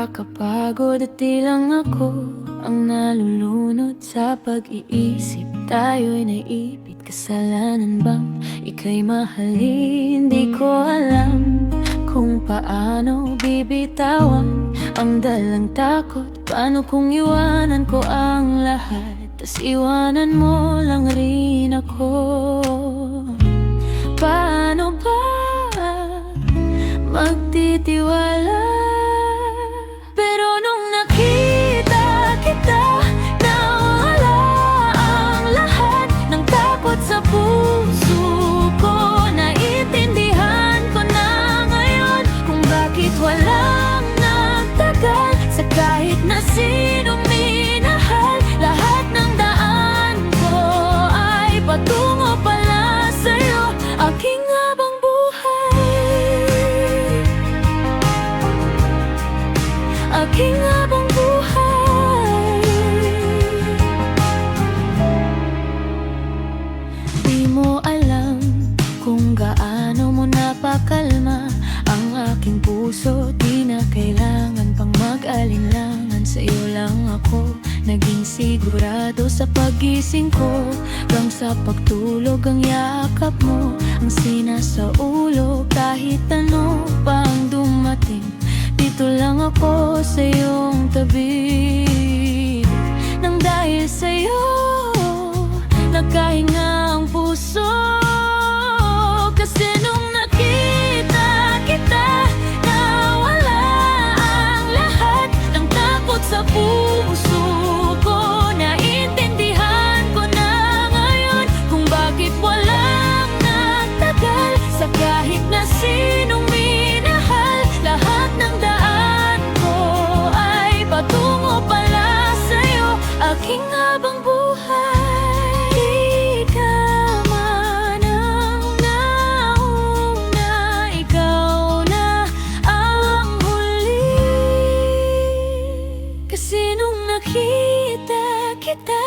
nakakapagod at di lang ako ang nalulunod sa pag-iisip. Tayo'y naipit, kasalanan bang ika'y mahalin? Di ko alam kung paano bibitawan ang dalang takot. Paano kung iwanan ko ang lahat, tas iwanan mo lang rin ako? Paano ba magtitiwala? Pero nung nakita kita, nawala ang lahat ng takot sa puso ko. Naiintindihan ko na ngayon kung bakit walang nagtagal sa kahit na sinong minahal. Lahat ng daan ko ay patungo pala sa'yo, aking habang aking habang buhay. Di mo alam kung gaano mo napakalma ang aking puso. Di na kailangan pang mag-alinlangan, sa'yo lang ako naging sigurado. Sa pagising ko hanggang sa pagtulog, ang yakap mo ang sinasaulo. Kahit ano pa ang dumating, dito lang ako sa iyong tabi. Nang dahil sa'yo, nagkahinga ang puso. Kasi nung nakita kita, nawala ang lahat ng takot sa puso ko. Naiintindihan ko na ngayon kung bakit walang nagtagal sa kahit na sinong minahal. Lahat ng patungo pala sa'yo, aking habang buhay. Di ka man ang nauna, ikaw na ang huli. Kasi nung nakita kita,